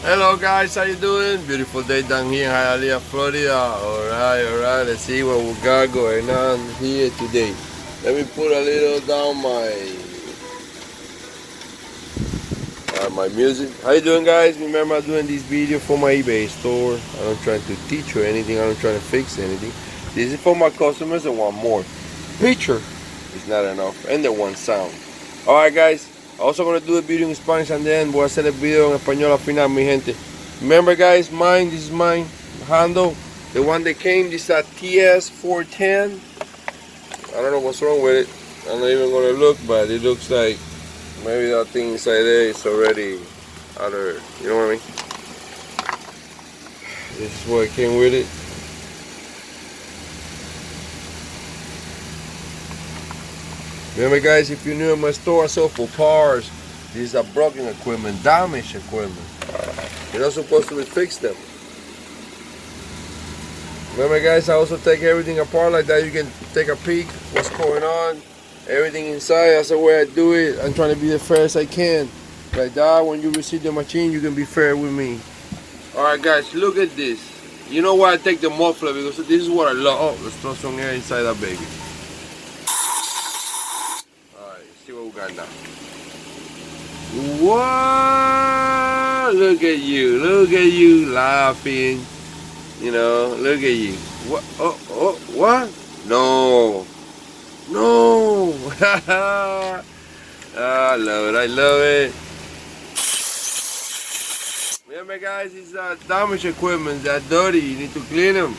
Hello guys, how you doing? Beautiful day down here in Hialeah, Florida. Alright, let's see what we got going on here today. Let me put a little down my music. How you doing guys? Remember I'm doing this video for my eBay store. I'm not trying to teach you anything, I'm not trying to fix anything. This is for my customers that want more. Picture is not enough and they want sound. Alright guys, also gonna do a video in Spanish and then voy a hacer el video en español al final, mi gente. Remember guys, this is mine handle. The one that came, this is a TS410. I don't know what's wrong with it. I'm not even gonna look, but it looks like maybe that thing inside there is already out of, you know what I mean? This is what came with it. Remember guys, if you're new in my store, I sell for parts. These are broken equipment, damaged equipment. You're not supposed to fix them. Remember guys, I also take everything apart like that. You can take a peek what's going on. Everything inside, that's the way I do it. I'm trying to be the fairest I can. Like that, when you receive the machine, you can be fair with me. Alright guys, look at this. You know why I take the muffler? Because this is what I love. Oh, let's throw some air inside that baby. See what we got now. What? Look at you laughing. You know, look at you. What? Oh, what? No. I love it. Remember guys, it's damaged equipment, they're dirty, you need to clean them.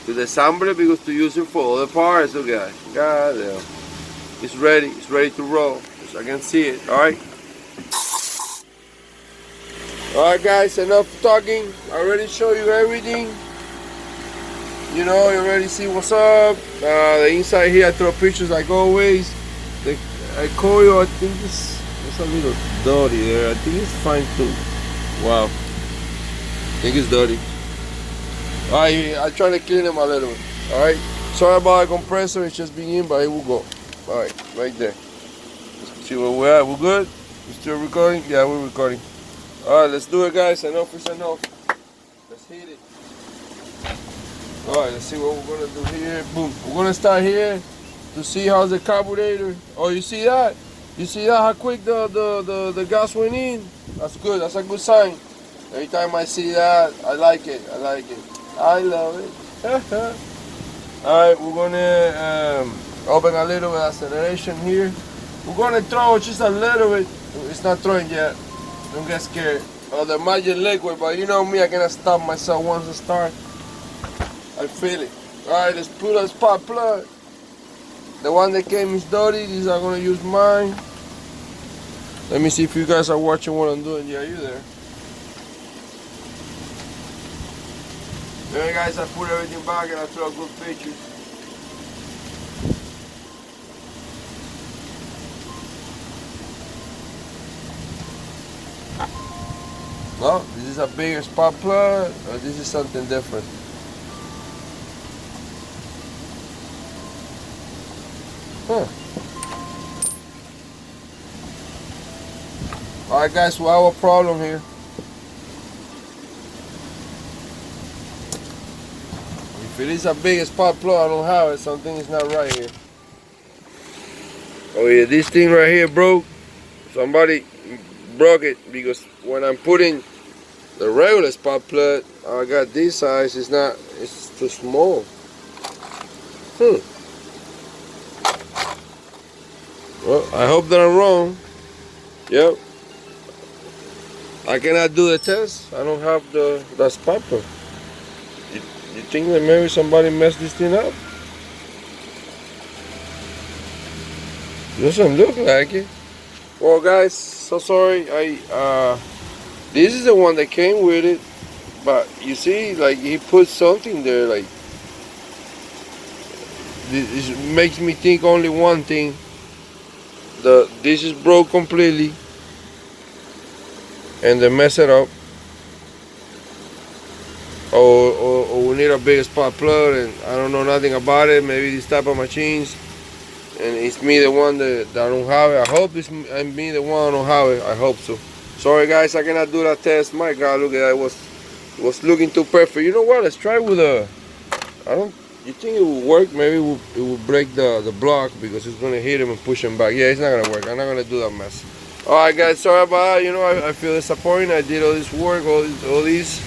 To disassemble it because to use it for other parts, look guys. God damn. It's ready to roll. As I can see it, alright? Alright guys, enough talking. I already showed you everything. You know, you already see what's up. The inside here, I throw pictures like always. The coil, I think it's a little dirty there. I think it's fine too. Wow. I think it's dirty. Alright, I'm trying to clean them a little bit. Alright? Sorry about the compressor, it's just being in, but it will go. Alright, right there. Let's see where we're at. We're good? We're still recording? Yeah, we're recording. Alright, let's do it guys. Enough is enough. Let's hit it. Alright, let's see what we're gonna do here. Boom. We're gonna start here to see how's the carburetor. Oh, you see that? You see that how quick the gas went in? That's good, that's a good sign. Every time I see that, I like it. I love it. Alright, we're gonna open a little bit of acceleration here. We're gonna throw just a little bit. It's not throwing yet. Don't get scared. Oh, the magic liquid, but you know me, I cannot stop myself once I start. I feel it. Alright, let's put a spark plug. The one that came is dirty. These are gonna use mine. Let me see if you guys are watching what I'm doing. Yeah, you there. Alright guys, I put everything back and I throw a good picture. Well, this is a bigger spark plug, or this is something different. Huh. Alright guys, we have a problem here. If it is a big spark plug, I don't have it. Something is not right here. Oh yeah, this thing right here broke. Somebody broke it because when I'm putting the regular spark plug, I got this size. It's too small. Well, I hope that I'm wrong. Yep. I cannot do the test. I don't have the spark plug. You think that maybe somebody messed this thing up? Doesn't look like it. Well guys, so sorry. This is the one that came with it, but you see, like he put something there. Like this makes me think only one thing. This is broke completely, and they mess it up. Or we need a bigger spark plug, and I don't know nothing about it. Maybe this type of machines, and it's me the one that I don't have it. I hope I'm me the one I don't have it. I hope so. Sorry guys, I cannot do that test. My God, look at that. It was looking too perfect. You know what? Let's try with a. You think it will work? Maybe it will break the block because it's gonna hit him and push him back. Yeah, it's not gonna work. I'm not gonna do that mess. Alright guys, sorry about that. You know, I feel disappointed. I did all this work, all these,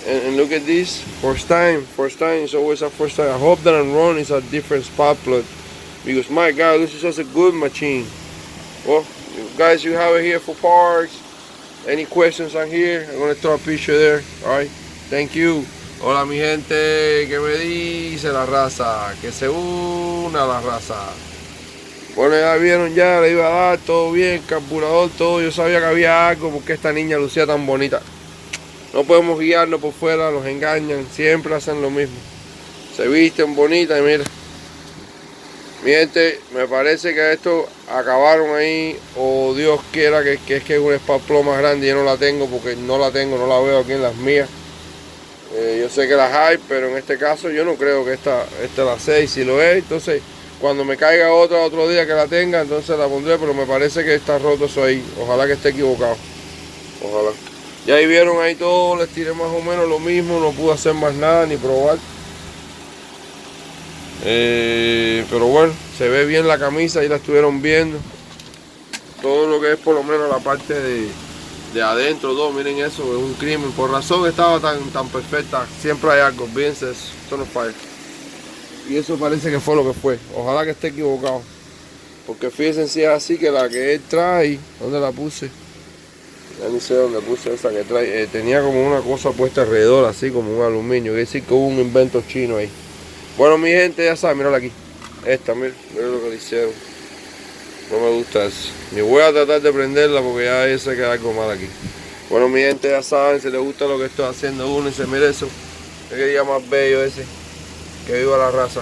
and look at this. First time. It's always a first time. I hope that I'm wrong. It's a different spark plug because my God, this is just a good machine. Well, guys, you have it here for parts. Any questions on here? I'm gonna throw a picture there. Alright, thank you. Hola mi gente, ¿qué me dice la raza? Que se una la raza. Bueno, ya vieron, ya le iba a dar todo bien, carburador, todo. Yo sabía que había algo porque esta niña lucía tan bonita. No podemos guiarnos por fuera, nos engañan, siempre hacen lo mismo. Se visten bonitas y mira. Mi gente, me parece que esto acabaron ahí, o Dios quiera que es un spark plug más grande. Yo no la tengo porque no la veo aquí en las mías. Yo sé que las hay, pero en este caso yo no creo que esta la sé, y si lo es, entonces cuando me caiga otra otro día que la tenga, entonces la pondré, pero me parece que está roto eso ahí. Ojalá que esté equivocado. Ojalá. Ya ahí vieron ahí todo, les tiré más o menos lo mismo, no pude hacer más nada ni probar. Pero bueno, se ve bien la camisa, ahí la estuvieron viendo. Todo lo que es por lo menos la parte de adentro, todo, miren eso, es un crimen. Por razón estaba tan perfecta. Siempre hay algo, fíjense eso, esto no falla. Y eso parece que fue lo que fue. Ojalá que esté equivocado. Porque fíjense si es así, que la que él trae, ¿dónde la puse? Ya ni sé dónde puse esa que trae. Tenía como una cosa puesta alrededor, así como un aluminio. Quiere decir que hubo un invento chino ahí. Bueno, mi gente, ya saben, mírala aquí. Esta, miren lo que le hicieron. No me gusta eso. Ni voy a tratar de prenderla porque ya sé que hay algo mal aquí. Bueno, mi gente, ya saben, si les gusta lo que estoy haciendo, únense, miren eso. Es que día más bello ese. Que viva la raza.